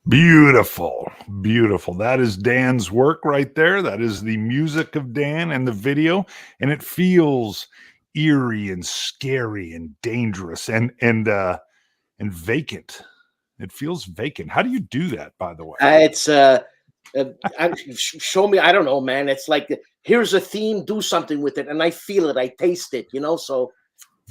Beautiful, beautiful. That is Dan's work right there. That is the music of Dan and the video, and it feels eerie and scary and dangerous and vacant. It feels vacant. How do you do that, by the way? It's uh, show me. I don't know, man. It's like here's a theme, do something with it, and I feel it, I taste it, So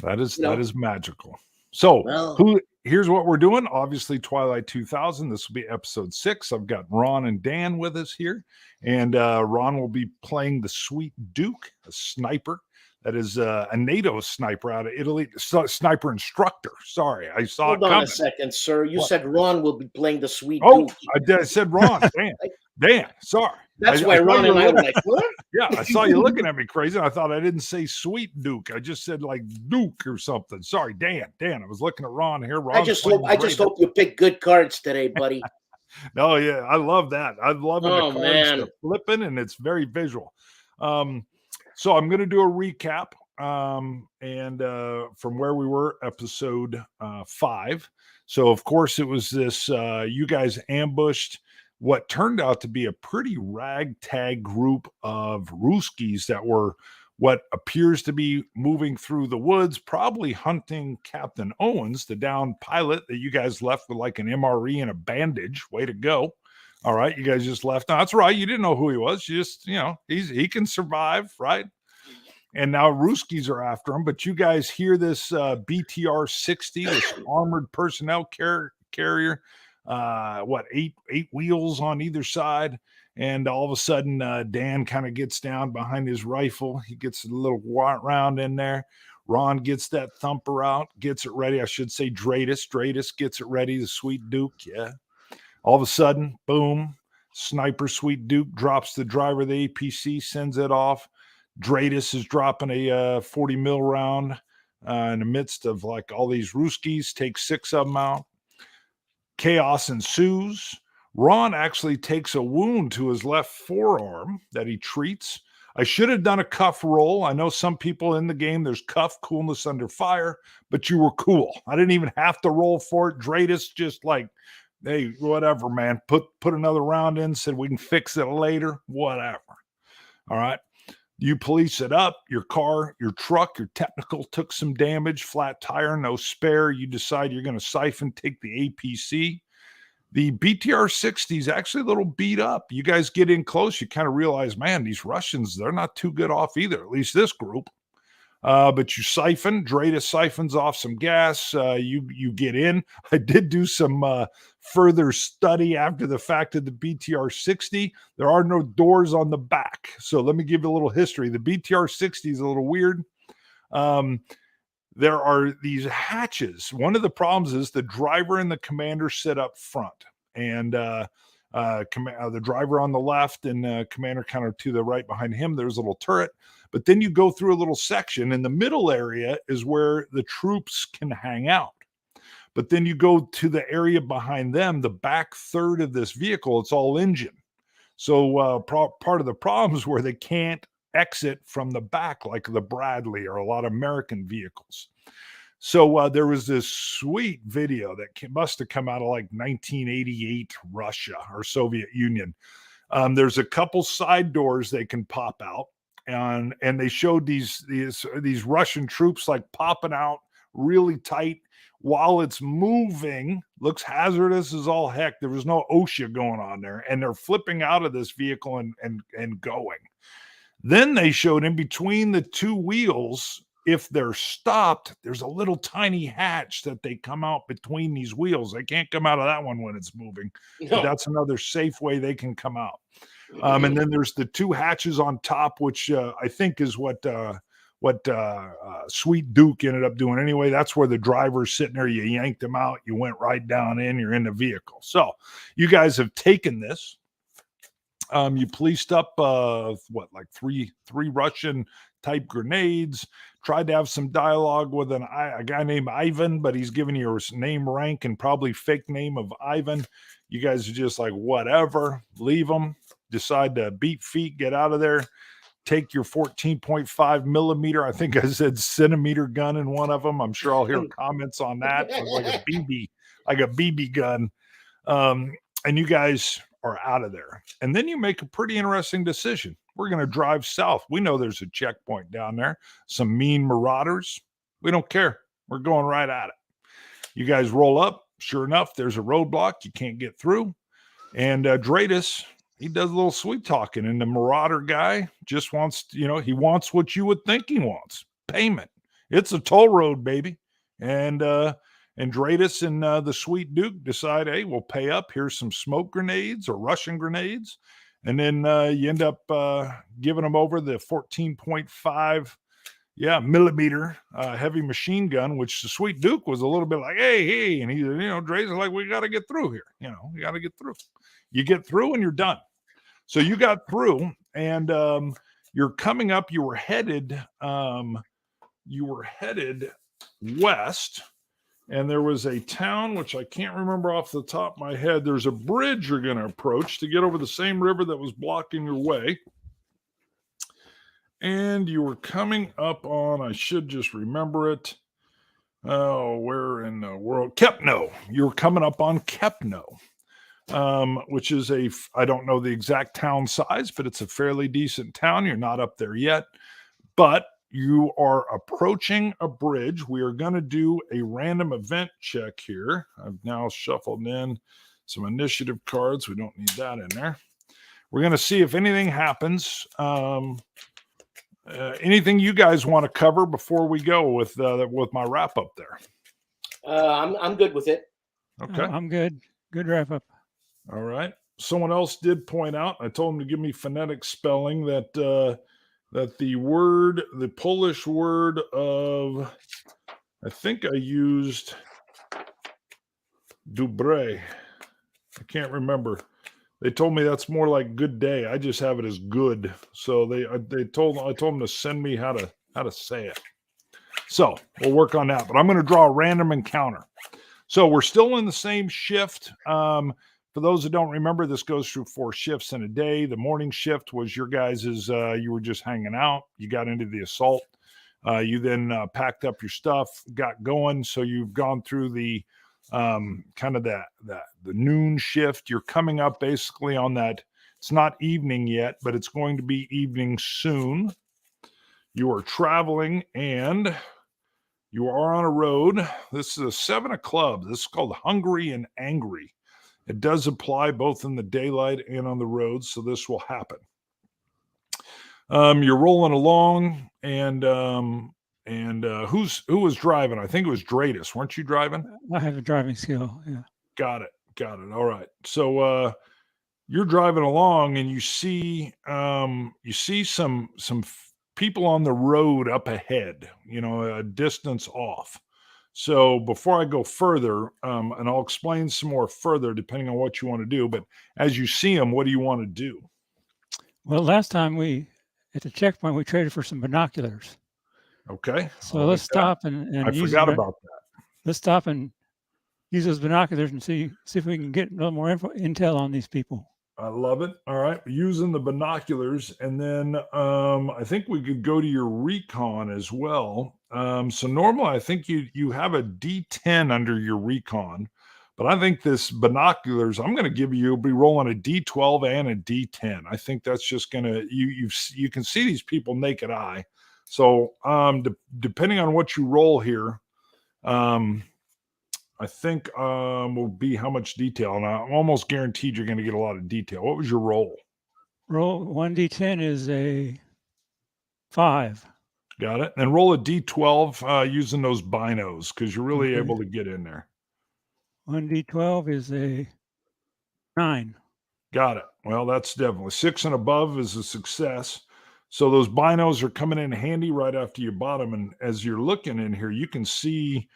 That is you that know, is magical. So, well, who here's what we're doing. Obviously, Twilight 2000. This will be episode 6. I've got Ron and Dan with us here, and Ron will be playing the Sweet Duke, a sniper. That is a NATO sniper out of Italy, sniper instructor. Sorry, I saw hold it on a coming. second, sir. You What? said Ron will be playing the Sweet Oh, Duke. I said Ron. Dan. Dan. Sorry. That's I why saw Ron you and were I were looking. like, what? Yeah, I saw you looking at me crazy. I thought I didn't say Sweet Duke. I just said like Duke or something. Sorry, Dan. Dan, I was looking at Ron here. I Ron's just playing hope I just hope you pick good cards today, buddy. Oh yeah, I love that. I'm loving the Oh cards, man. the flipping, and it's very visual. So I'm going to do a recap, and from where we were, episode 5. So of course it was this. You guys ambushed what turned out to be a pretty ragtag group of Ruskies that were what appears to be moving through the woods, probably hunting Captain Owens, the downed pilot that you guys left with like an MRE and a bandage. Way to go. All right, you guys just left. No, that's right. You didn't know who he was. You just, he can survive, right? And now Ruskies are after him. But you guys hear this BTR 60, this armored personnel carrier, eight wheels on either side. And all of a sudden, Dan kind of gets down behind his rifle. He gets a little round in there. Ron gets that thumper out, gets it ready. I should say Dradus. Dradus gets it ready. The Sweet Duke, yeah. All of a sudden, boom, sniper Sweet Duke drops the driver of the APC, sends it off. Dradus is dropping a 40 mil round in the midst of like all these Ruskies, takes 6 of them out. Chaos ensues. Ron actually takes a wound to his left forearm that he treats. I should have done a cuff roll. I know some people in the game, there's cuff coolness under fire, but you were cool. I didn't even have to roll for it. Dradus just like, hey, whatever, man. Put another round in, said we can fix it later, whatever. All right. You police it up. Your car, your truck, your technical took some damage, flat tire, no spare. You decide you're going to siphon, take the APC. The BTR 60 is actually a little beat up. You guys get in close, you kind of realize, man, these Russians, they're not too good off either, at least this group. But you siphon, Dradus siphons off some gas. You get in. I did do some further study after the fact of the BTR 60. There are no doors on the back. So let me give you a little history. The BTR 60 is a little weird. There are these hatches. One of the problems is the driver and the commander sit up front. And the driver on the left and commander kind of to the right behind him. There's a little turret. But then you go through a little section. In the middle area is where the troops can hang out. But then you go to the area behind them, the back third of this vehicle, it's all engine. So part of the problem is where they can't exit from the back like the Bradley or a lot of American vehicles. So there was this sweet video that must have come out of like 1988 Russia or Soviet Union. There's a couple side doors they can pop out. And they showed these Russian troops like popping out really tight while it's moving. Looks hazardous as all heck. There was no OSHA going on there, and they're flipping out of this vehicle and going. Then they showed in between the two wheels, if they're stopped, there's a little tiny hatch that they come out between these wheels. They can't come out of that one when it's moving, but that's another safe way they can come out. And then there's the two hatches on top, which I think is what Sweet Duke ended up doing anyway. That's where the driver's sitting there. You yanked him out. You went right down in. You're in the vehicle. So you guys have taken this. You policed up like three Russian type grenades. Tried to have some dialogue with a guy named Ivan, but he's giving you his name, rank, and probably fake name of Ivan. You guys are just like, whatever, leave them. Decide to beat feet, get out of there. Take your 14.5 millimeter, I think I said centimeter gun in one of them. I'm sure I'll hear comments on that. Like a BB gun. and you guys are out of there. And then you make a pretty interesting decision. We're going to drive south. We know there's a checkpoint down there, some mean marauders. We don't care. We're going right at it. You guys roll up. Sure enough, there's a roadblock. You can't get through. And Dradus, he does a little sweet talking. And the marauder guy just wants, he wants what you would think he wants. Payment. It's a toll road, baby. And Dradus and the sweet Duke decide, hey, we'll pay up. Here's some smoke grenades or Russian grenades. And then you end up giving them over the 14.5 millimeter heavy machine gun, which the sweet Duke was a little bit like, hey. And he, Dradus is like, we got to get through here. We got to get through. You get through and you're done. So you got through and you're coming up. You were headed west. And there was a town, which I can't remember off the top of my head. There's a bridge you're going to approach to get over the same river that was blocking your way. And you were coming up on, I should just remember it. Oh, where in the world? Kepno. You were coming up on Kepno, which is I don't know the exact town size, but it's a fairly decent town. You're not up there yet. But you are approaching a bridge. We are going to do a random event check here. I've now shuffled in some initiative cards. We don't need that in there. We're going to see if anything happens. Anything you guys want to cover before we go with my wrap up there? I'm good with it. Okay. I'm good. Good wrap up. All right. Someone else did point out, I told him to give me phonetic spelling that the Polish word of, I think I used dobre. I can't remember. They told me that's more like good day. I just have it as good. So I told them to send me how to say it. So we'll work on that. But I'm going to draw a random encounter. So we're still in the same shift. For those that don't remember, this goes through 4 shifts in a day. The morning shift was your guys's. You were just hanging out. You got into the assault. You then packed up your stuff, got going. So you've gone through the kind of the noon shift. You're coming up basically on that. It's not evening yet, but it's going to be evening soon. You are traveling and you are on a road. This is a 7 of clubs. This is called Hungry and Angry. It does apply both in the daylight and on the road, so this will happen. You're rolling along, and who was driving? I think it was Dradus. Weren't you driving? I have a driving skill. Yeah. Got it. All right. So you're driving along, and you see some people on the road up ahead. A distance off. So before I go further, and I'll explain some more further depending on what you want to do, but as you see them, what do you want to do? Well, last time at the checkpoint, we traded for some binoculars. Okay. So let's stop and I forgot about that. Let's stop and use those binoculars and see if we can get a little more intel on these people. I love it. All right. Using the binoculars. And then I think we could go to your recon as well. So normally I think you have a D10 under your recon, but I think this binoculars, I'm going to give you'll be rolling a D12 and a D10. I think that's just going to, you can see these people naked eye. So depending on what you roll here, I think will be how much detail. And I'm almost guaranteed you're going to get a lot of detail. What was your roll? Roll 1d10 is a 5. Got it. And roll a D12 using those binos because you're really able to get in there. 1d12 is a 9. Got it. Well, that's definitely 6 and above is a success. So those binos are coming in handy right after you bottom. And as you're looking in here, you can see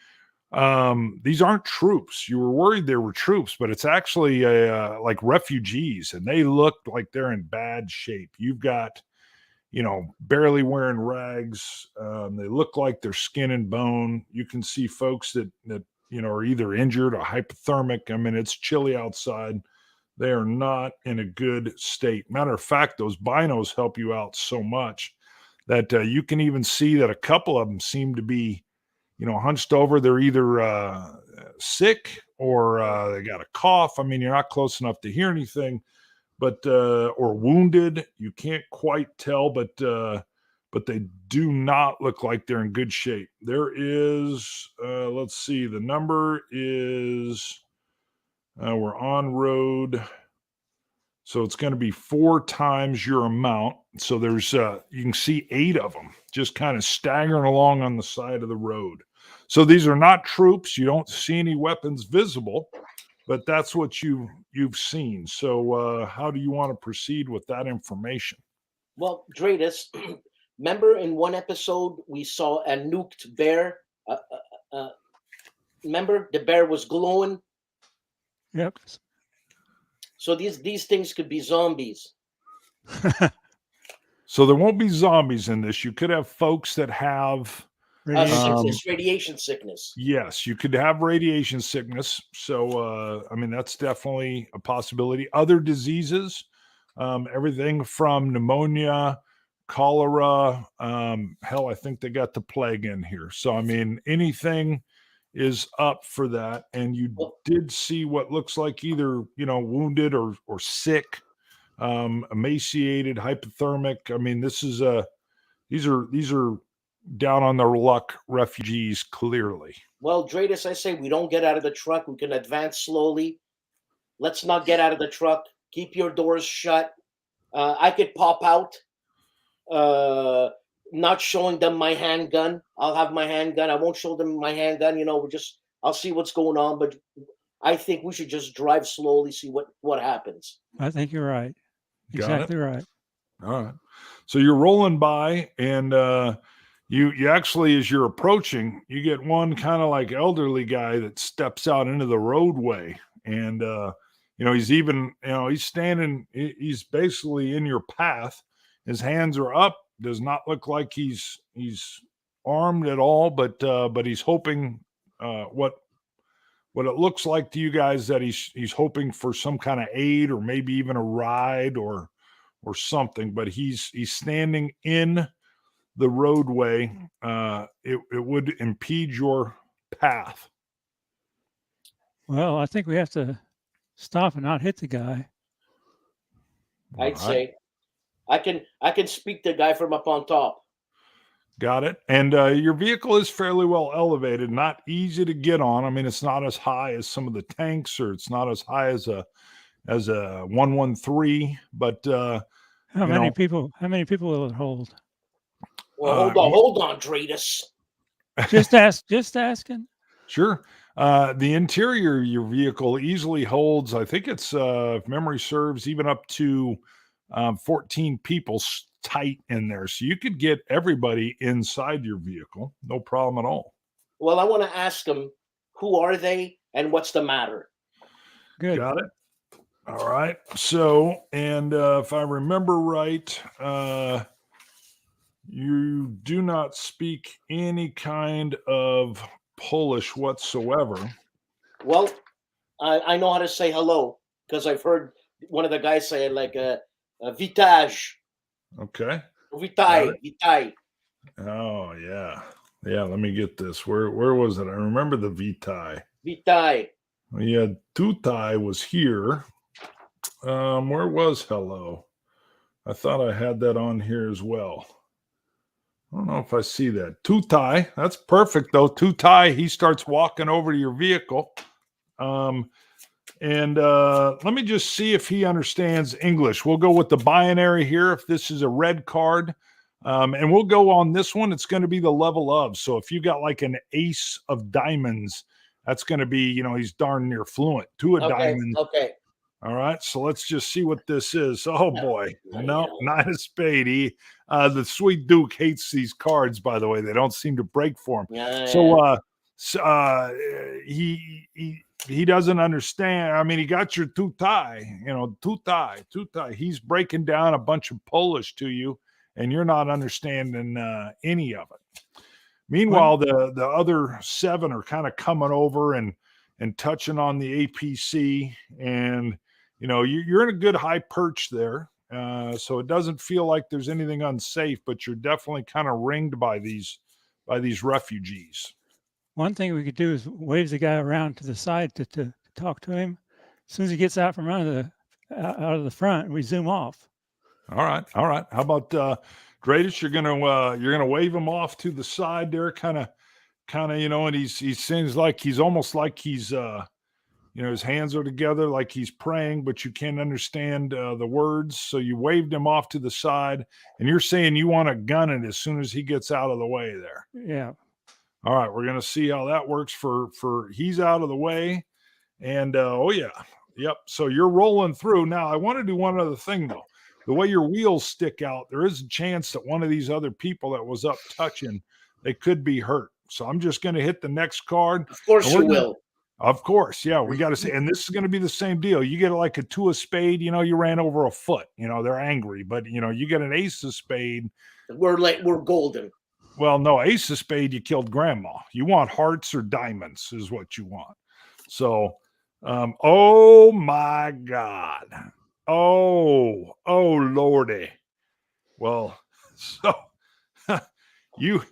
these aren't troops. You were worried there were troops, but it's actually like refugees, and they look like they're in bad shape. You've got, barely wearing rags. They look like they're skin and bone. You can see folks that are either injured or hypothermic. I mean, it's chilly outside. They are not in a good state. Matter of fact, those binos help you out so much that you can even see that a couple of them seem to be hunched over. They're either sick or they got a cough. I mean, you're not close enough to hear anything, but or wounded. You can't quite tell, but they do not look like they're in good shape. There is, let's see, the number is, we're on road. So it's going to be 4 times your amount. So there's, you can see 8 of them just kind of staggering along on the side of the road. So these are not troops. You don't see any weapons visible, but that's what you've seen. So how do you want to proceed with that information? Well, Dradus, remember in one episode we saw a nuked bear? Remember the bear was glowing? Yep. So these things could be zombies. So there won't be zombies in this. You could have folks that have radiation sickness. Yes, you could have radiation sickness. So I mean, that's definitely a possibility. Other diseases, everything from pneumonia, cholera, hell, I think they got the plague in here. So I mean, anything is up for that. And you did see what looks like either, wounded or sick, emaciated, hypothermic. I mean, these are down on their luck refugees, clearly. Well, Dradus, I say we don't get out of the truck. We can advance slowly. Let's not get out of the truck. Keep your doors shut. I could pop out, not showing them my handgun. I'll have my handgun. I won't show them my handgun. I'll see what's going on. But I think we should just drive slowly, see what happens. I think you're right. Exactly right. All right. So you're rolling by, and you actually, as you're approaching, you get one kind of like elderly guy that steps out into the roadway, and he's standing. He's basically in your path. His hands are up. Does not look like he's armed at all, but he's hoping. What it looks like to you guys that he's hoping for some kind of aid or maybe even a ride or something. But he's standing in the roadway. It would impede your path. Well, I think we have to stop and not hit the guy. I'd say I can speak to the guy from up on top. Got it. And your vehicle is fairly well elevated, not easy to get on. I mean, it's not as high as some of the tanks, or it's not as high as a 113. But how many people will it hold? Well, hold on, Dradus. Just asking. Sure. The interior of your vehicle easily holds, I think it's, if memory serves, even up to 14 people tight in there. So you could get everybody inside your vehicle. No problem at all. Well, I want to ask them, who are they and what's the matter? Good. Got it. All right. So, and if I remember right, you do not speak any kind of Polish whatsoever. Well, I know how to say hello because I've heard one of the guys say it like a witaj. Okay. Witaj. Oh yeah. Yeah, let me get this. Where was it? I remember the Vitai. Witaj. Yeah, Tutai was here. Where was hello? I thought I had that on here as well. I don't know if I see that. Tutai, that's perfect though. Tutai, he starts walking over to your vehicle. And let me just see if he understands English. We'll go with the binary here. If this is a red card, and we'll go on this one. It's going to be the level of. So if you got like an ace of diamonds, that's going to be, he's darn near fluent. Two of diamonds. Okay. All right. So let's just see what this is. Oh boy. No, not a spade. The sweet Duke hates these cards, by the way. They don't seem to break for him. Yeah. So he doesn't understand. I mean, he got your tutai, tutai. He's breaking down a bunch of Polish to you, and you're not understanding any of it. Meanwhile, the other 7 are kind of coming over and touching on the APC, and you're in a good high perch there. So it doesn't feel like there's anything unsafe, but you're definitely kind of ringed by these refugees. One thing we could do is wave the guy around to the side to talk to him. As soon as he gets out from under out of the front, we zoom off. All right. How about Dradus? You're gonna wave him off to the side there, kind of, and he seems like he's almost like he's his hands are together like he's praying, but you can't understand the words. So you waved him off to the side, and you're saying you want to gun it as soon as he gets out of the way there. Yeah. All right, we're gonna see how that works for he's out of the way, and yep. So you're rolling through now. I want to do one other thing though. The way your wheels stick out, there is a chance that one of these other people that was up touching, they could be hurt. So I'm just going to hit the next card. Of course you will. Of course, yeah. We got to say, and this is going to be the same deal. You get like a 2 of spade, you ran over a foot. They're angry, but you get an ace of spade. We're golden. Well, no, ace of spade, you killed grandma. You want hearts or diamonds is what you want. So, oh my God. Oh Lordy. Well, so you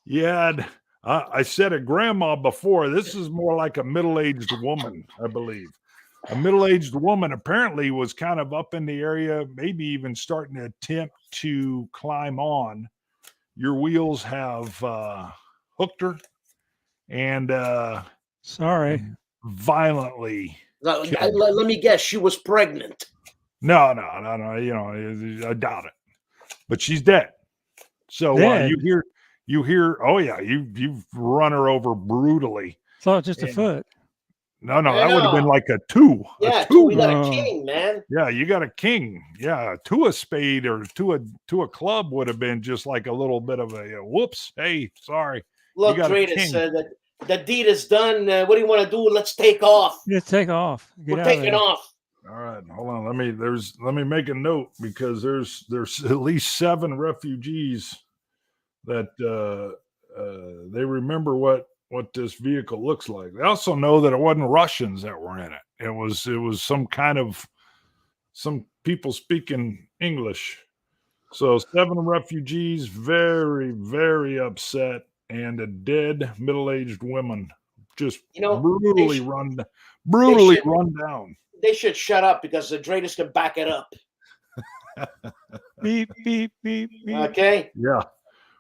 had, I said a grandma before. This is more like a middle-aged woman, I believe. A middle-aged woman apparently was kind of up in the area, maybe even starting to attempt to climb on. Your wheels have hooked her and sorry, violently. Let me guess, she was pregnant. No. I doubt it. But she's dead. So you hear. Oh yeah, you've run her over brutally. Thought just a foot. No, that would have been like a 2. Yeah, a 2. We got a king, man. Yeah, you got a king. Yeah, 2 of spade or 2 of club would have been just like a little bit of a whoops. Hey, sorry. Look, Dradus, the deed is done. What do you want to do? Let's take off. Let's take off. We're taking off. All right, hold on. Let me make a note because there's at least 7 refugees that they remember what this vehicle looks like. They also know that it wasn't Russians that were in it. It was some people speaking English. So 7 refugees, very, very upset, and a dead middle-aged woman just brutally run down. They should shut up because the Dradus can back it up. Beep, beep, beep, beep. Okay. Yeah.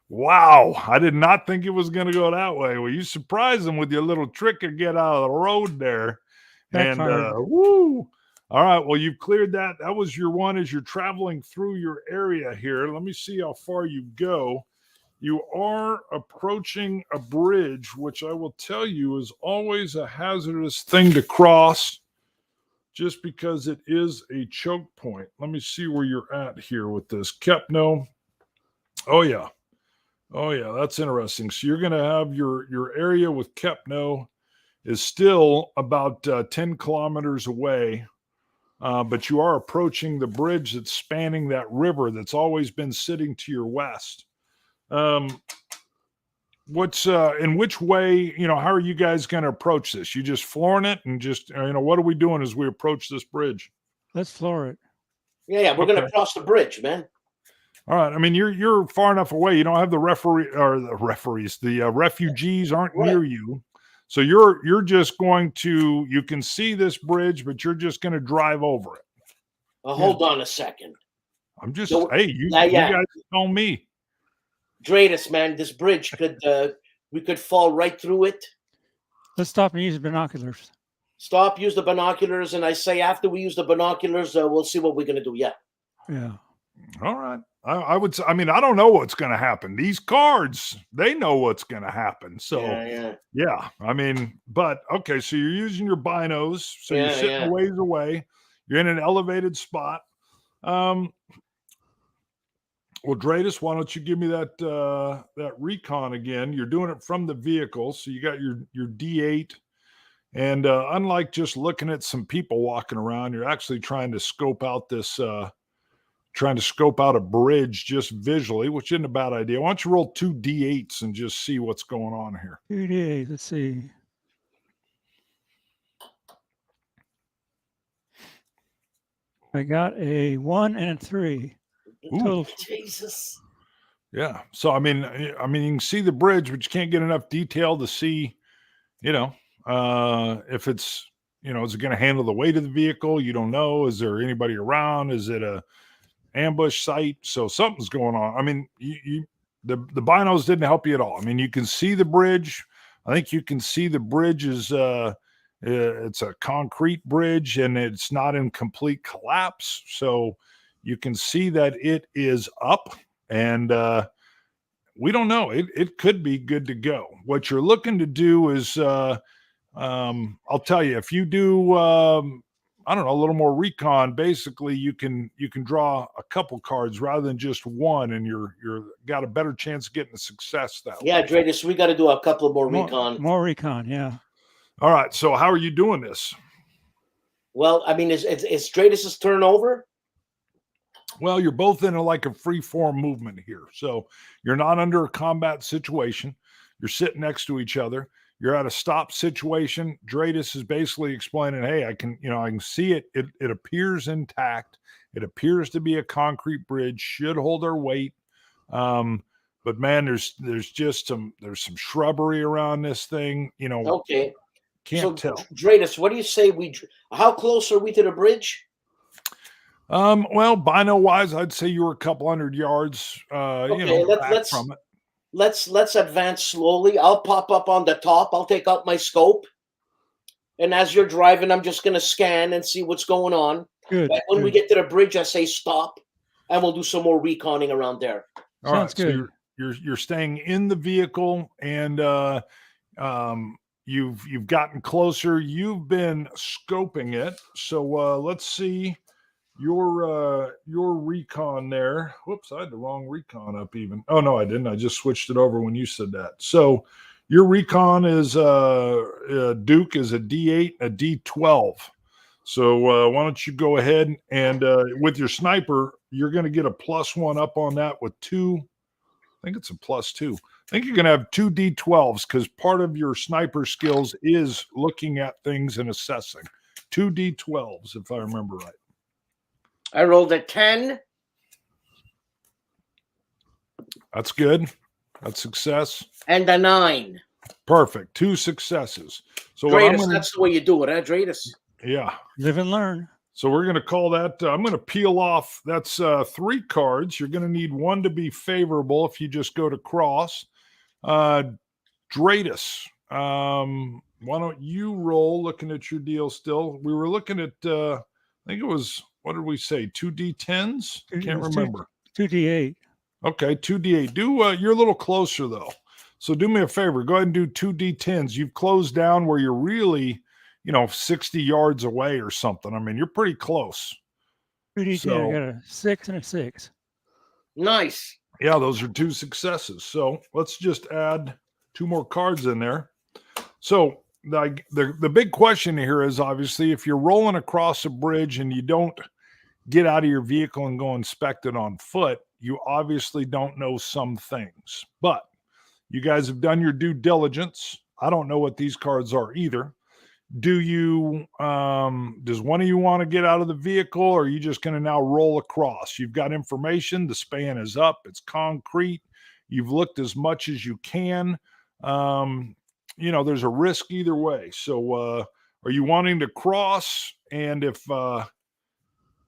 Wow. I did not think it was going to go that way. Well, you surprised them with your little trick and get out of the road there. Backfired. And woo. All right. Well, you've cleared that. That was your one as you're traveling through your area here. Let me see how far you go. You are approaching a bridge, which I will tell you is always a hazardous thing to cross just because it is a choke point. Let me see where you're at here with this. Kepno. Oh, yeah. That's interesting. So you're going to have your area with Kepno is still about 10 kilometers away, but you are approaching the bridge that's spanning that river that's always been sitting to your west. What's in which way, how are you guys going to approach this? You just flooring it and just, what are we doing as we approach this bridge? Let's floor it. Yeah, we're going to cross the bridge, man. All right. I mean, you're far enough away. You don't have the refugees aren't near you. So you're just going to, you can see this bridge, but you're just going to drive over it. Hold on a second. I'm just, you guys tell me. Dradus, man, this bridge we could fall right through it. Let's stop and use the binoculars. Use the binoculars, and I say after we use the binoculars, we'll see what we're going to do. Yeah. Yeah. All right. I would say, I don't know what's going to happen. These cards, they know what's going to happen. So, yeah. But okay. So you're using your binos. So you're sitting a ways away. You're in an elevated spot. Well, Dradus, why don't you give me that recon again? You're doing it from the vehicle. So you got your D8. And unlike just looking at some people walking around, you're actually trying to scope out a bridge just visually, which isn't a bad idea. Why don't you roll 2 D8s and just see what's going on here? 2 D8s. Let's see. I got a 1 and a 3. Total. Jesus. Yeah. So, you can see the bridge, but you can't get enough detail to see you know, if it's, is it going to handle the weight of the vehicle? You don't know. Is there anybody around? Is it a ambush site? So something's going on. I mean, the binos didn't help you at all. I mean, you can see the bridge. I think you can see the bridge is it's a concrete bridge and it's not in complete collapse. So you can see that it is up, and we don't know. It could be good to go. What you're looking to do is, I'll tell you, if you do, I don't know, a little more recon, basically you can draw a couple cards rather than just one, and you're got a better chance of getting a success that Yeah, way. Dradus, we got to do a couple more recon. More recon, yeah. All right. So how are you doing this? Well, I mean, is Dradus's turn over? Well, you're both in like a free form movement here. So you're not under a combat situation. You're sitting next to each other. You're at a stop situation. Dradus is basically explaining, hey, I can see it. It appears intact. It appears to be a concrete bridge, should hold our weight. But man, there's some shrubbery around this thing. Okay. Can't tell. Dradus, what do you say how close are we to the bridge? Well, bino wise, I'd say you were a couple hundred yards, back from it. Let's advance slowly. I'll pop up on the top. I'll take out my scope. And as you're driving, I'm just going to scan and see what's going on. Good. And when we get to the bridge, I say stop, and we'll do some more reconning around there. All right. Good. So you're staying in the vehicle, and you've gotten closer. You've been scoping it. So let's see your recon there. Whoops, I had the wrong recon up even. Oh no, I didn't. I just switched it over when you said that. So your recon is Duke is a D8, a D12. So why don't you go ahead and with your sniper, you're going to get a +1 up on that with 2. I think it's a +2. I think you're going to have 2 D12s because part of your sniper skills is looking at things and assessing. 2 D12s, if I remember right. I rolled a 10. That's good. That's success. And a 9. Perfect. 2 successes. So Dradus, that's the way you do it, huh, Dradus? Yeah. Live and learn. So we're going to call that, I'm going to peel off, that's 3 cards. You're going to need 1 to be favorable if you just go to cross. Dradus, why don't you roll, looking at your deal still? We were looking at, I think it was, what did we say, 2 D10s? Can't remember. 2 D8. Okay, 2 D8. You're a little closer, though. So do me a favor. Go ahead and do 2 D10s. You've closed down where you're really 60 yards away or something. I mean, you're pretty close. 2 D10. So, I got a 6 and a 6. Nice. Yeah, those are 2 successes. So let's just add 2 more cards in there. So the big question here is, obviously, if you're rolling across a bridge and you don't get out of your vehicle and go inspect it on foot, you obviously don't know some things. But you guys have done your due diligence. I don't know what these cards are either. Does one of you want to get out of the vehicle, or are you just going to now roll across? You've got information. The span is up. It's concrete. You've looked as much as you can. There's a risk either way. So are you wanting to cross? And if,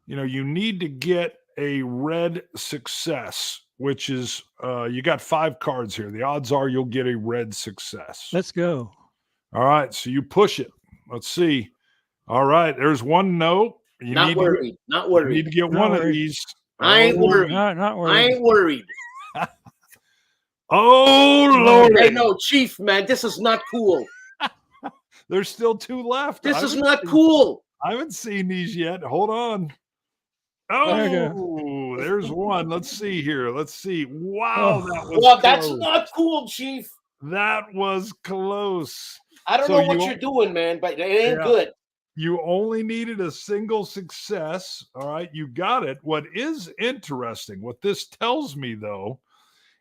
you need to get a red success, which is you got 5 cards here. The odds are you'll get a red success. Let's go. All right. So you push it. Let's see. All right. There's 1 no. Not worried. You need to get Not one worried. of these. I ain't worried. Not worried. I ain't worried. Oh, Lord. Hey, no, Chief, man, this is not cool. There's still 2 left. This is not cool. I haven't seen these yet. Hold on. There Oh, there's 1. Let's see here. Let's see. Wow, that was Well, that's close. not cool, Chief. That was close. I don't So know what you're doing, man, but it ain't good. You only needed a single success. All right, you got it. What is interesting, what this tells me, though,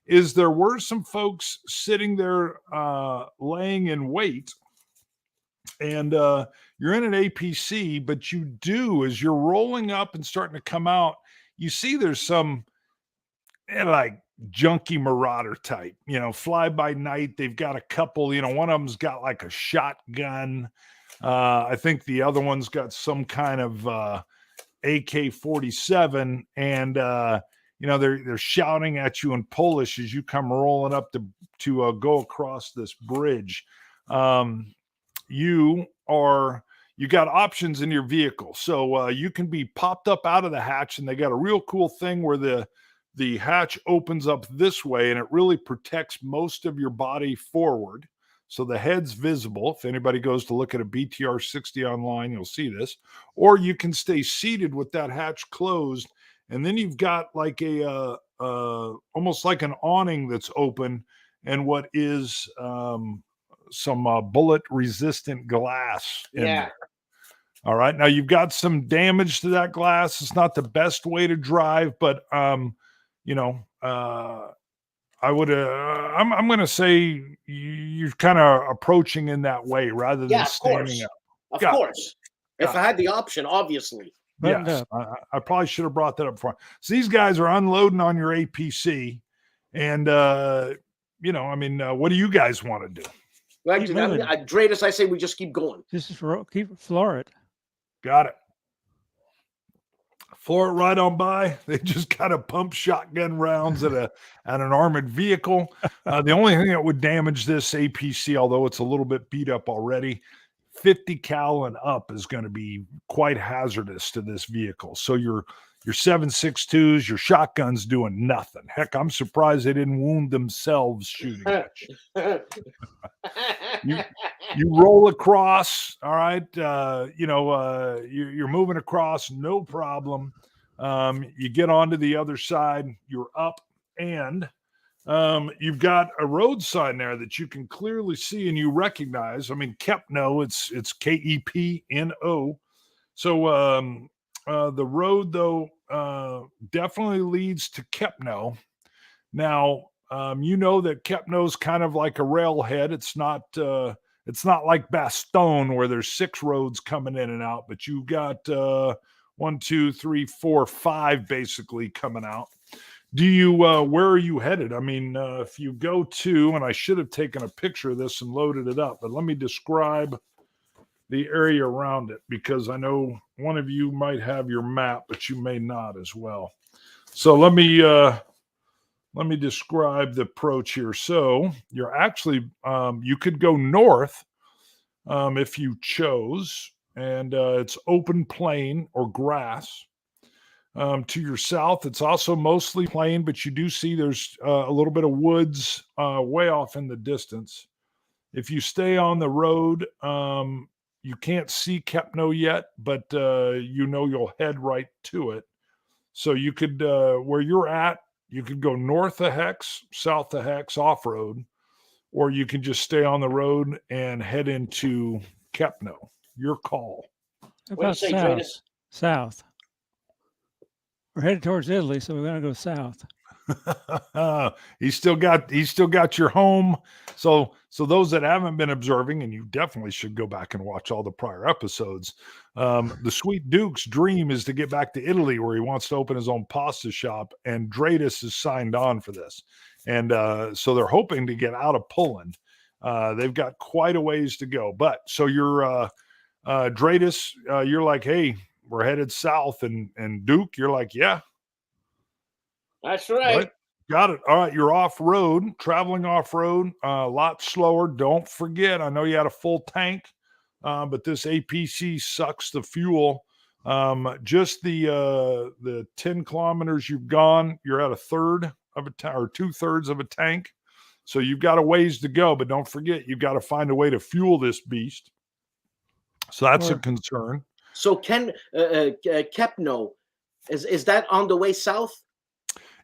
is there were some folks sitting there laying in wait, and you're in an APC, but you do, as you're rolling up and starting to come out, you see there's some, like junkie marauder type, fly by night. They've got a couple, one of them's got like a shotgun. I think the other one's got some kind of AK-47, and they're shouting at you in Polish as you come rolling up to go across this bridge. You got options in your vehicle, so you can be popped up out of the hatch, and they got a real cool thing where the hatch opens up this way, and it really protects most of your body forward. So the head's visible. If anybody goes to look at a BTR 60 online, you'll see this. Or you can stay seated with that hatch closed, and then you've got like a almost like an awning that's open, and what is some bullet-resistant glass in there. All right. Now you've got some damage to that glass. It's not the best way to drive, but I would. I'm going to say you're kind of approaching in that way rather than standing up. Of course. If I had the option, obviously. Yes, I probably should have brought that up before. So these guys are unloading on your APC, and what do you guys want to do? Right, Dradus, I say we just keep going. Just floor it. Got it. Floor it right on by. They just kind of pump shotgun rounds at an armored vehicle. The only thing that would damage this APC, although it's a little bit beat up already, 50 cal and up is going to be quite hazardous to this vehicle. So your 7.62s, your shotgun's doing nothing. Heck, I'm surprised they didn't wound themselves shooting at you. You roll across, all right. You're moving across, no problem. You get onto the other side, you're up, and you've got a road sign there that you can clearly see and you recognize. I mean, Kepno, it's Kepno. So the road, though, definitely leads to Kepno. Now, that Kepno's kind of like a railhead. It's not like Bastogne where there's 6 roads coming in and out, but you've got 1, 2, 3, 4, 5 basically coming out. Do you where are you headed? I mean, if you go to, and I should have taken a picture of this and loaded it up, but let me describe the area around it, because I know one of you might have your map, but you may not as well. So let me describe the approach here. So you're actually, you could go north if you chose, and it's open plain or grass. To your south, it's also mostly plain, but you do see there's a little bit of woods way off in the distance. If you stay on the road, you can't see Kepno yet, but you'll head right to it. So you could, where you're at, you could go north of Hex, south of Hex, off-road, or you can just stay on the road and head into Kepno. Your call. How about south? South. We're headed towards Italy, so we're going to go south. He's still got your home. So those that haven't been observing, and you definitely should go back and watch all the prior episodes. The Sweet Duke's dream is to get back to Italy, where he wants to open his own pasta shop, and Dradus is signed on for this. And so they're hoping to get out of Poland. They've got quite a ways to go. But so you're Dradus, you're like, hey, we're headed south, and Duke, you're like, yeah. That's right. What? Got it. All right. You're off-road, traveling off-road, a lot slower. Don't forget, I know you had a full tank, but this APC sucks the fuel. Just the 10 kilometers you've gone, you're at a third of a tank or 2/3 of a tank. So you've got a ways to go, but don't forget, you've got to find a way to fuel this beast. So that's a concern. So Kepno, is that on the way south?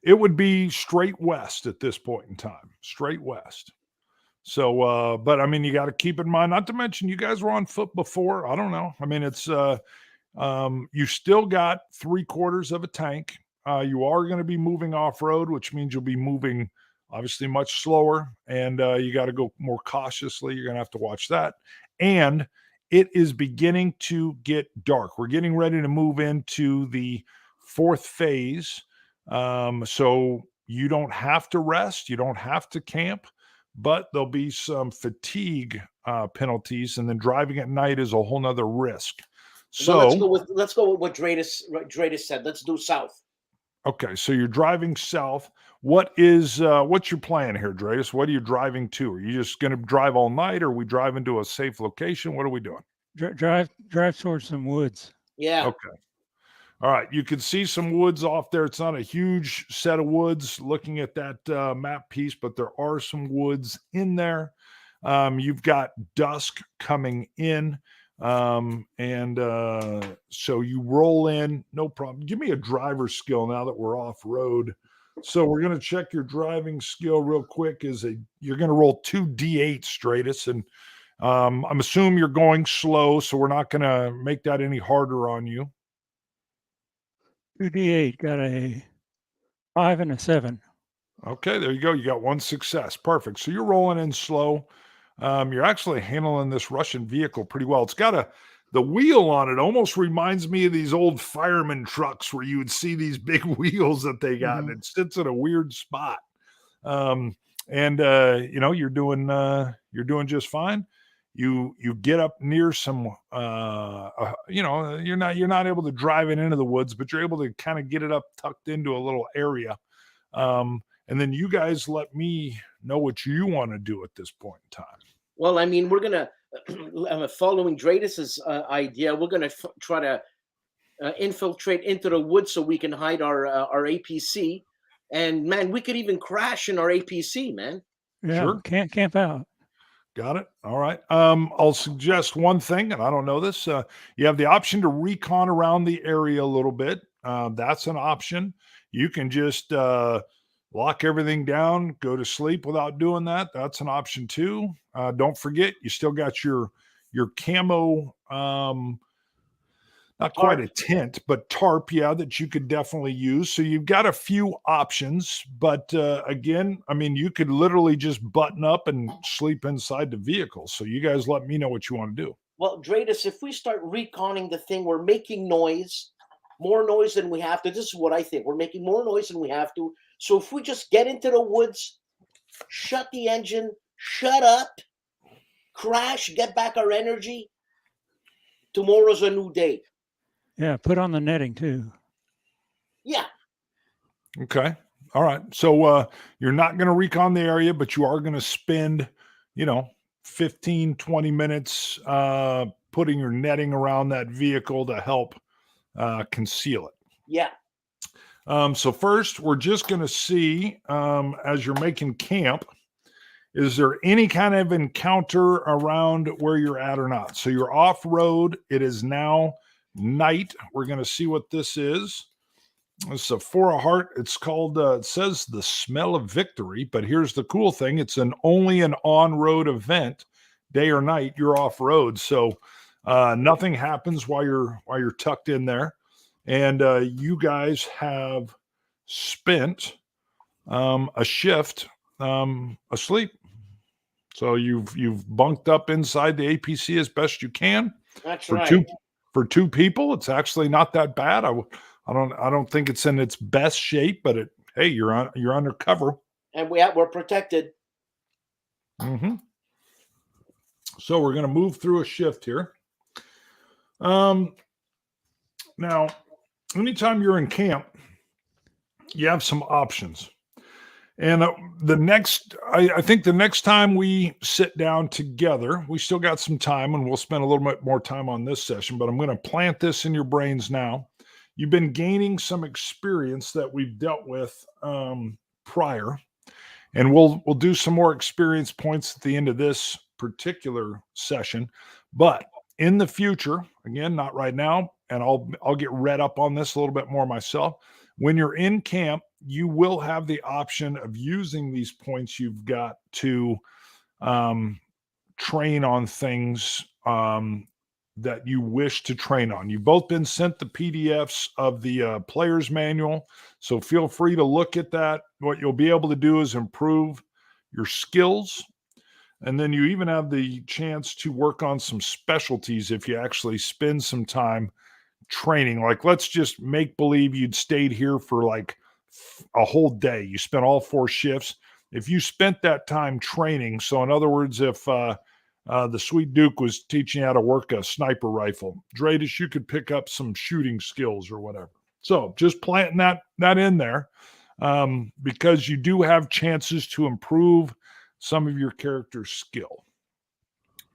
It would be straight west at this point in time, straight west. So, but I mean, you got to keep in mind, not to mention you guys were on foot before. I don't know. I mean, it's, you still got 3/4 of a tank. You are going to be moving off-road, which means you'll be moving obviously much slower, and you got to go more cautiously. You're going to have to watch that. And it is beginning to get dark. We're getting ready to move into the 4th phase. So you don't have to rest, you don't have to camp, but there'll be some fatigue penalties, and then driving at night is a whole nother risk. Well, let's So, go with what Dradus said. Let's do south. okay, so you're driving south. What's your plan here, Dreas? What are you driving to? Are you just going to drive all night? Or are we driving to a safe location? What are we doing? Drive towards some woods. Yeah. Okay. All right. You can see some woods off there. It's not a huge set of woods looking at that map piece, but there are some woods in there. You've got dusk coming in. So you roll in, no problem. Give me a driver's skill now that we're off road. So we're going to check your driving skill real quick. You're going to roll 2 D8 Stratus, and I'm assuming you're going slow, so we're not going to make that any harder on you. 2d8, got a 5 and a 7. Okay, there you go. You got 1 success. Perfect. So you're rolling in slow. You're actually handling this Russian vehicle pretty well. It's got the wheel on it almost reminds me of these old fireman trucks where you would see these big wheels that they got, and it sits in a weird spot. You're doing just fine. You get up near some, you're not able to drive it into the woods, but you're able to kind of get it up tucked into a little area. And then you guys let me know what you want to do at this point in time. Well, I mean, we're gonna following Dradus's idea. We're gonna try to infiltrate into the woods so we can hide our APC. And man, we could even crash in our APC, man. Yeah, Sure. Can't camp out. Got it. All right. I'll suggest one thing, and I don't know this. You have the option to recon around the area a little bit. That's an option. You can just lock everything down, go to sleep without doing that. That's an option too. Don't forget, you still got your camo, not quite a tent, but tarp, that you could definitely use. So you've got a few options, but again, I mean, you could literally just button up and sleep inside the vehicle. So you guys let me know what you want to do. Well, Dradus, if we start reconning the thing, we're making noise, more noise than we have to. This is what I think. We're making more noise than we have to. So if we just get into the woods, shut the engine, shut up, crash, get back our energy, tomorrow's a new day. Yeah, put on the netting too. Yeah. Okay. All right. So you're not going to recon the area, but you are going to spend, 15, 20 minutes putting your netting around that vehicle to help conceal it. Yeah. So first, we're just going to see, as you're making camp, is there any kind of encounter around where you're at or not? So you're off road. It is now night. We're going to see what this is. It's a 4 of heart. It's called, it says the smell of victory, but here's the cool thing. It's only an on-road event, day or night, you're off road. So nothing happens while you're tucked in there. And you guys have spent a shift asleep. So you've bunked up inside the APC as best you can. That's right. For 2 people, it's actually not that bad. I don't think it's in its best shape, but you're under cover. And we're protected. Mm-hmm. So we're going to move through a shift here. Now, anytime you're in camp, you have some options. And I think the next time we sit down together, we still got some time, and we'll spend a little bit more time on this session, but I'm going to plant this in your brains now. You've been gaining some experience that we've dealt with prior, and we'll do some more experience points at the end of this particular session. But in the future, again, not right now, and I'll get read up on this a little bit more myself. When you're in camp, you will have the option of using these points you've got to train on things that you wish to train on. You've both been sent the PDFs of the player's manual, so feel free to look at that. What you'll be able to do is improve your skills, and then you even have the chance to work on some specialties if you actually spend some time training. Like, let's just make believe you'd stayed here for like a whole day. You spent all 4 shifts. If you spent that time training, so in other words, if the sweet Duke was teaching you how to work a sniper rifle, Dradus, you could pick up some shooting skills or whatever. So just planting that in there, because you do have chances to improve some of your character's skill.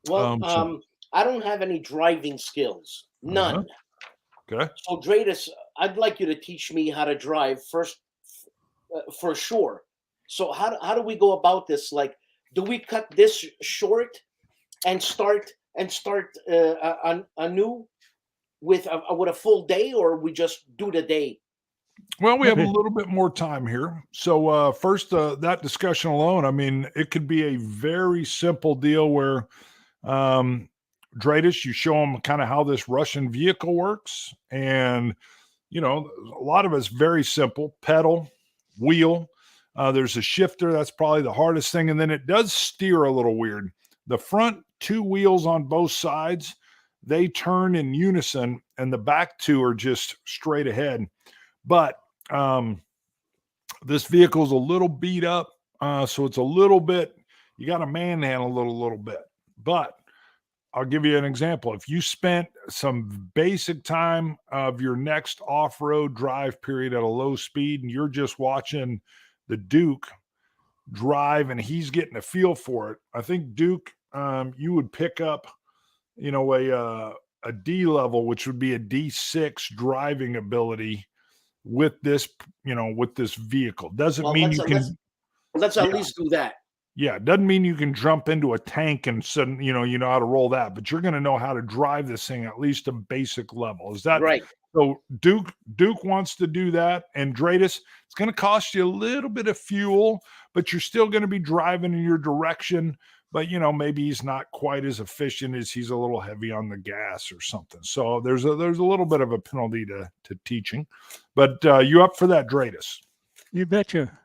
Well, I don't have any driving skills, none. Okay. So, Dradus, I'd like you to teach me how to drive first, for sure. So, how do we go about this? Like, do we cut this short and start anew with a full day, or we just do the day? Well, we have a little bit more time here. So first, that discussion alone, I mean, it could be a very simple deal where Dradus, you show them kind of how this Russian vehicle works. And, you know, a lot of it's very simple: pedal, wheel. There's a shifter. That's probably the hardest thing. And then it does steer a little weird. The front 2 wheels on both sides, they turn in unison, and the back 2 are just straight ahead. But this vehicle is a little beat up, so it's a little bit, you got to manhandle it a little bit. But I'll give you an example. If you spent some basic time of your next off-road drive period at a low speed, and you're just watching the Duke drive and he's getting a feel for it, I think Duke, you would pick up, you know, a D level, which would be a D6 driving ability with this, you know, with this vehicle. Doesn't mean you can. Let's at least do that. Yeah, it doesn't mean you can jump into a tank and suddenly, you know how to roll that, but you're going to know how to drive this thing at least a basic level. Is that right? So Duke wants to do that, and Dradus, it's going to cost you a little bit of fuel, but you're still going to be driving in your direction. But, you know, maybe he's not quite as efficient as he's a little heavy on the gas or something. So there's a little bit of a penalty to teaching. But you up for that, Dradus? You betcha.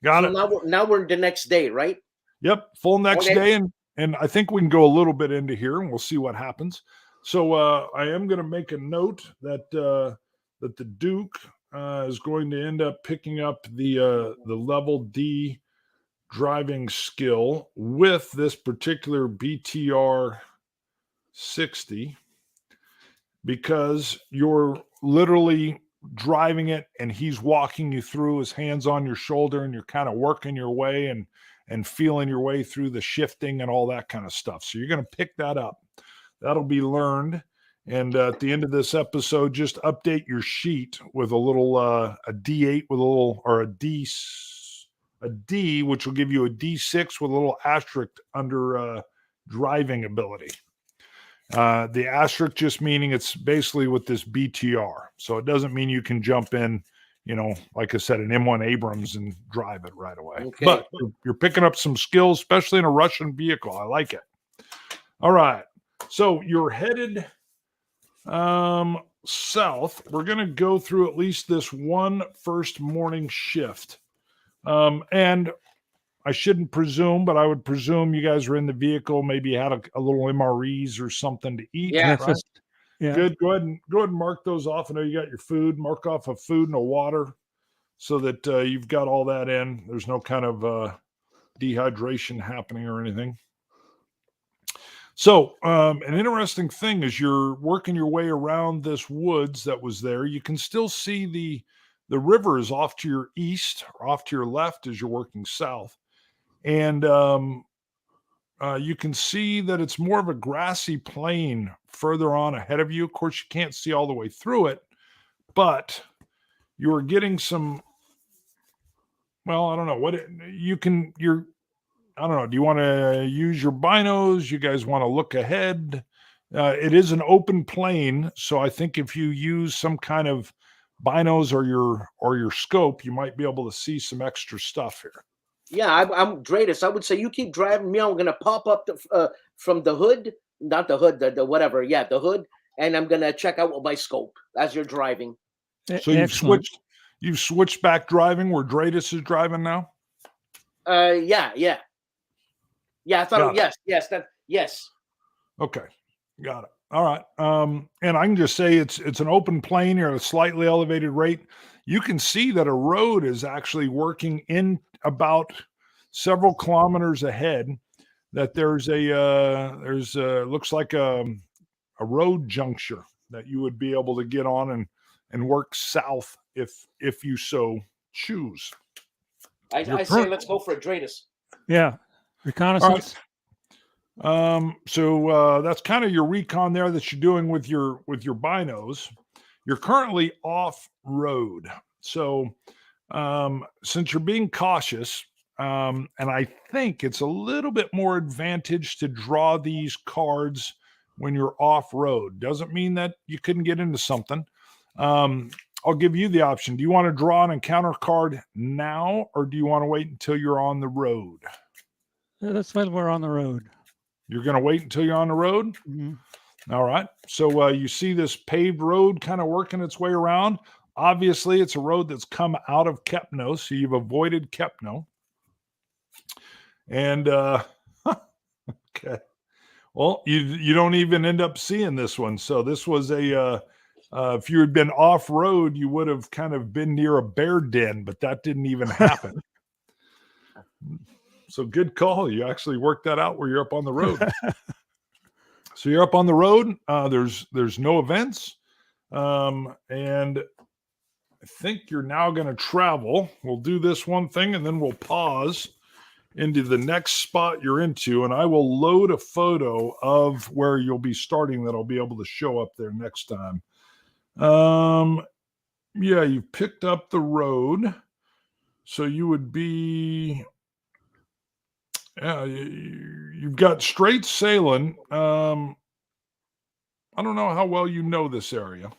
Got it. Now we're the next day, right? Yep, full next day. And I think we can go a little bit into here, and we'll see what happens. So I am going to make a note that the Duke is going to end up picking up the level D driving skill with this particular BTR 60, because you're literally driving it and he's walking you through, his hands on your shoulder, and you're kind of working your way and feeling your way through the shifting and all that kind of stuff. So you're going to pick that up. That'll be learned. And at the end of this episode, just update your sheet with a little a D8 with a little, or a D, which will give you a D6 with a little asterisk under driving ability. The asterisk just meaning it's basically with this BTR. So it doesn't mean you can jump in, you know, like I said, an M1 Abrams and drive it right away. Okay. But you're picking up some skills, especially in a Russian vehicle. I like it. All right. So you're headed south. We're going to go through at least this one first morning shift. And I shouldn't presume, but I would presume you guys were in the vehicle. Maybe you had a little MREs or something to eat. Yeah. Right? Yeah. Good. Go ahead and mark those off. I know you got your food. Mark off a food and a water so that you've got all that in. There's no kind of dehydration happening or anything. So an interesting thing is you're working your way around this woods that was there. You can still see the river is off to your east or off to your left as you're working south. And you can see that it's more of a grassy plain further on ahead of you. Of course, you can't see all the way through it, but you're getting some, well, I don't know what I don't know. Do you want to use your binos? You guys want to look ahead? It is an open plain. So I think if you use some kind of binos or your scope, you might be able to see some extra stuff here. Yeah, I'm Dradus. I would say you keep driving me. I'm going to pop up from the hood, not the hood, the whatever. Yeah, the hood. And I'm going to check out with my scope as you're driving. So you've switched back driving where Dradus is driving now? Yeah. Yeah, I thought, yes. Okay, got it. All right. And I can just say it's an open plain. You're at a slightly elevated rate. you can see that a road is actually working in about several kilometers ahead. That there's looks like a road juncture that you would be able to get on and work south if you so choose. I say let's go for a Dradus. Yeah. Reconnaissance. So that's kind of your recon there that you're doing with your binos. You're currently off road. So since you're being cautious, and I think it's a little bit more advantage to draw these cards when you're off road. Doesn't mean that you couldn't get into something. I'll give you the option. Do you want to draw an encounter card now, or do you want to wait until you're on the road? That's when we're on the road. You're going to wait until you're on the road? Mm-hmm. All right. So you see this paved road kind of working its way around. Obviously, it's a road that's come out of Kepno, so you've avoided Kepno. And, okay. Well, you don't even end up seeing this one. So this was if you had been off-road, you would have kind of been near a bear den, but that didn't even happen. So good call. You actually worked that out where you're up on the road. So you're up on the road. There's no events. And I think you're now going to travel. We'll do this one thing and then we'll pause into the next spot you're into. And I will load a photo of where you'll be starting that I'll be able to show up there next time. Yeah, you've picked up the road. So you would be... Yeah, you've got straight sailing. I don't know how well you know this area,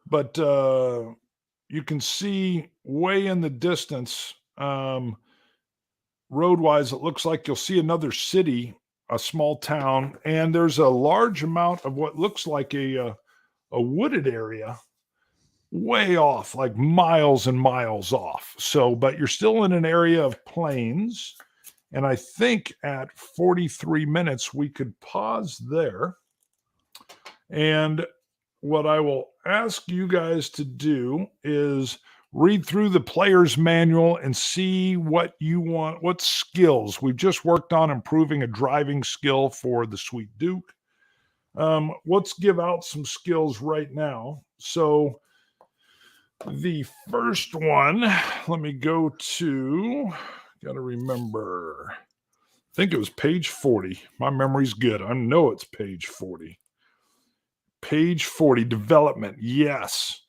but you can see way in the distance, road-wise, it looks like you'll see another city, a small town, and there's a large amount of what looks like a wooded area way off, like miles and miles off. So, but you're still in an area of plains. And I think at 43 minutes, we could pause there. And what I will ask you guys to do is read through the player's manual and see what you want, what skills. We've just worked on improving a driving skill for the Sweet Duke. Let's give out some skills right now. So the first one, let me go to... Got to remember, I think it was page 40. My memory's good. I know it's page 40. Page 40, development. Yes.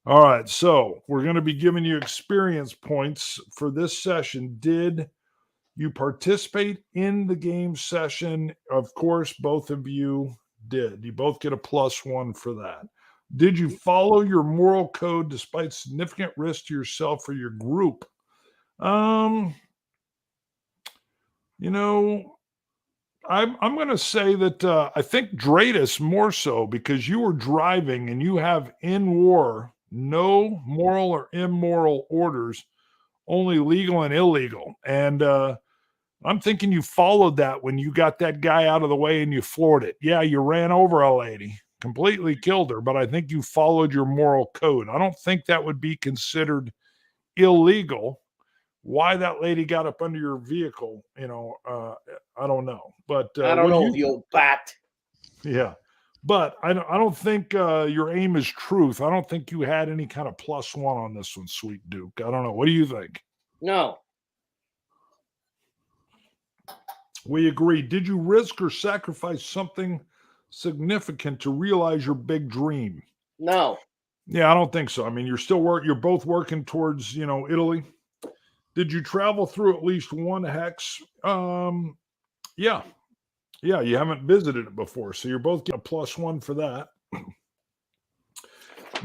All right. So we're going to be giving you experience points for this session. Did you participate in the game session? Of course, both of you did. You both get a +1 for that. Did you follow your moral code despite significant risk to yourself or your group? You know, I'm going to say that I think Dradus more so, because you were driving and you have in war no moral or immoral orders, only legal and illegal. And I'm thinking you followed that when you got that guy out of the way and you floored it. Yeah, you ran over a lady, completely killed her, but I think you followed your moral code. I don't think that would be considered illegal. Why that lady got up under your vehicle, I don't know. But I don't know, you old bat. Yeah, but I don't think your aim is truth. I don't think you had any kind of +1 on this one, Sweet Duke. I don't know. What do you think? No. We agree. Did you risk or sacrifice something significant to realize your big dream? No. Yeah, I don't think so. I mean, you're both working towards, Italy. Did you travel through at least one hex? Yeah, you haven't visited it before, so you're both getting a +1 for that.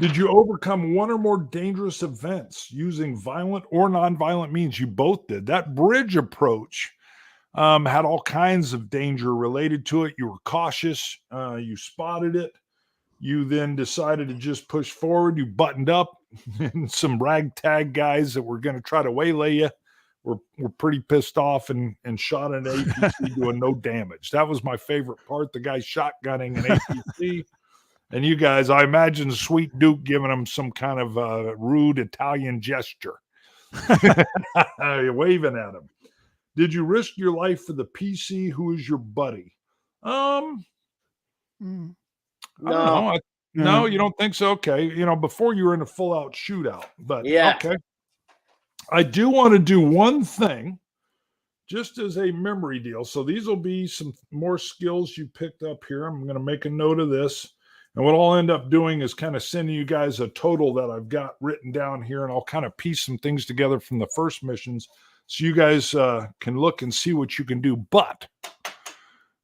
Did you overcome one or more dangerous events using violent or non-violent means? You both did. That bridge approach had all kinds of danger related to it. You were cautious. You spotted it. You then decided to just push forward. You buttoned up, and some ragtag guys that were going to try to waylay you were pretty pissed off and shot an APC doing no damage. That was my favorite part. The guy shotgunning an APC And you guys, I imagine Sweet Duke giving him some kind of rude Italian gesture. You're waving at him. Did you risk your life for the PC? Who is your buddy? Mm. I don't No. know. No, you don't think so? Okay. Before you were in a full-out shootout. But Yeah. okay. I do want to do one thing just as a memory deal. So these will be some more skills you picked up here. I'm going to make a note of this. And what I'll end up doing is kind of sending you guys a total that I've got written down here. And I'll kind of piece some things together from the first missions so you guys can look and see what you can do. But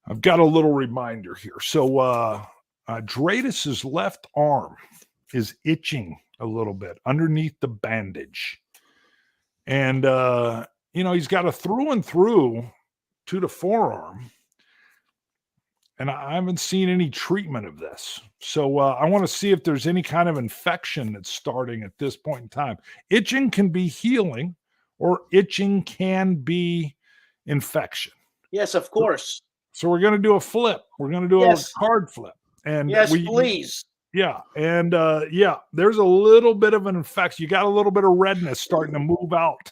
I've got a little reminder here. So Dradus's left arm is itching a little bit underneath the bandage. And, he's got a through and through to the forearm. And I haven't seen any treatment of this. So I want to see if there's any kind of infection that's starting at this point in time. Itching can be healing, or itching can be infection. Yes, of course. So we're going to do a flip. We're going to do a card flip. And yes, please. Yeah. And there's a little bit of an infection. You got a little bit of redness starting to move out.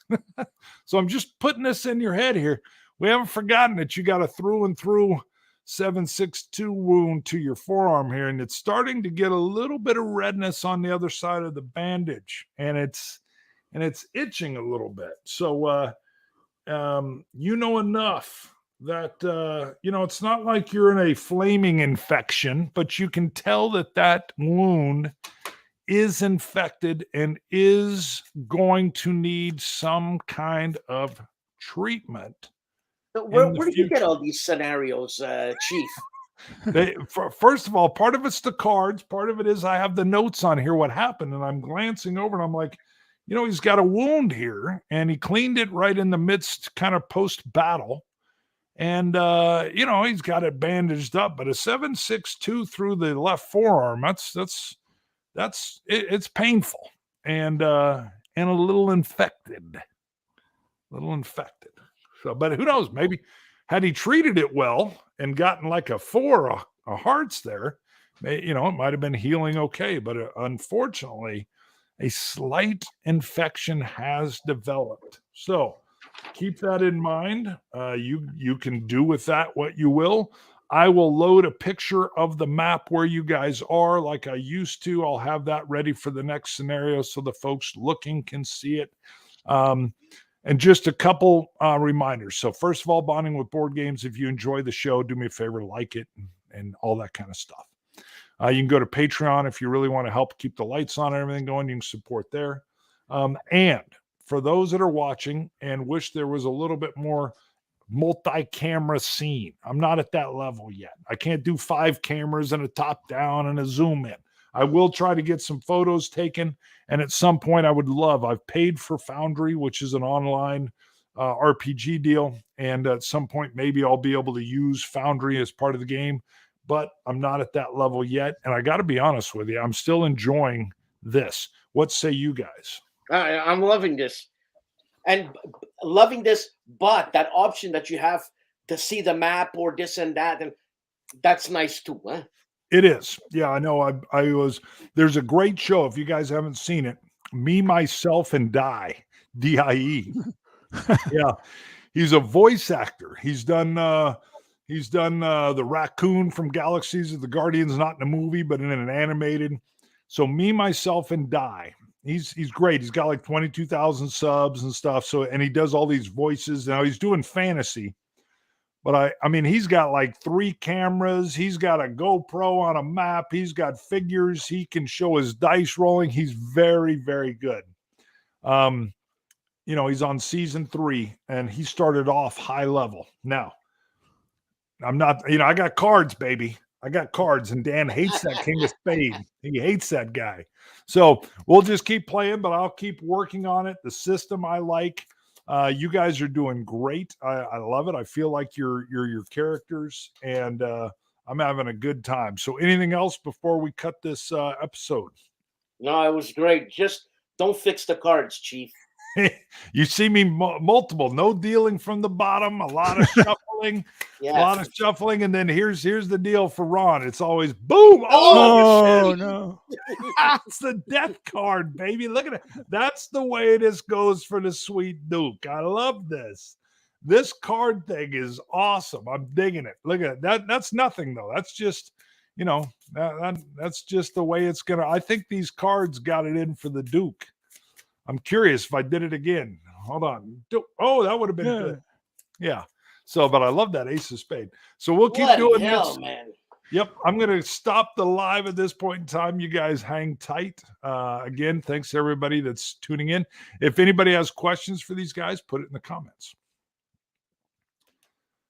So I'm just putting this in your head here. We haven't forgotten that you got a through and through 7.62 wound to your forearm here, and it's starting to get a little bit of redness on the other side of the bandage, and it's itching a little bit. So enough that it's not like you're in a flaming infection, but you can tell that wound is infected and is going to need some kind of treatment. Where did you get all these scenarios, Chief? First of all, part of it's the cards. Part of it is I have the notes on here, what happened. And I'm glancing over and I'm like, he's got a wound here and he cleaned it right in the midst, kind of post-battle. And, he's got it bandaged up. But a 7.62 through the left forearm, it's painful and a little infected. So, but who knows? Maybe had he treated it well and gotten like a 4 of hearts there, it might have been healing okay. But unfortunately, a slight infection has developed. So keep that in mind. You can do with that what you will. I will load a picture of the map where you guys are like I used to. I'll have that ready for the next scenario so the folks looking can see it. And just a couple reminders. So first of all, Bonding with Board Games, if you enjoy the show, do me a favor, like it and all that kind of stuff. You can go to Patreon if you really want to help keep the lights on and everything going. You can support there. And for those that are watching and wish there was a little bit more multi-camera scene, I'm not at that level yet. I can't do 5 cameras and a top down and a zoom in. I will try to get some photos taken. And at some point I've paid for Foundry, which is an online RPG deal. And at some point, maybe I'll be able to use Foundry as part of the game, but I'm not at that level yet. And I got to be honest with you, I'm still enjoying this. What say you guys? I'm loving this and loving this, but that option that you have to see the map or this and that, and that's nice too. Huh? It is. Yeah, I know. There's a great show. If you guys haven't seen it, Me, Myself, and Die, D-I-E. Yeah. He's a voice actor. He's done the raccoon from Galaxies of the Guardians, not in a movie, but in an animated. So Me, Myself, and Die. He's great. He's got like 22,000 subs and stuff. So, and he does all these voices. Now he's doing fantasy. But I mean, he's got like 3 cameras. He's got a GoPro on a map. He's got figures. He can show his dice rolling. He's very, very good. He's on season 3 and he started off high level. Now, I'm not, I got cards, baby. I got cards, and Dan hates that King of Spades. He hates that guy. So we'll just keep playing, but I'll keep working on it. The system I like. You guys are doing great. I love it. I feel like you're your characters, and I'm having a good time. So anything else before we cut this episode? No, it was great. Just don't fix the cards, Chief. You see me multiple, no dealing from the bottom, a lot of shuffling, Yeah. a lot of shuffling, and then here's the deal for Ron. It's always boom. Oh no! That's the death card, baby. Look at it. That's the way this goes for the Sweet Duke. I love this. This card thing is awesome. I'm digging it. Look at that. That's nothing though. That's just, that's just the way it's gonna. I think these cards got it in for the Duke. I'm curious if I did it again. Hold on. Oh, that would have been good. Yeah. So, but I love that ace of spade. So we'll keep doing this. Man. Yep. I'm going to stop the live at this point in time. You guys hang tight. Again, thanks to everybody that's tuning in. If anybody has questions for these guys, put it in the comments.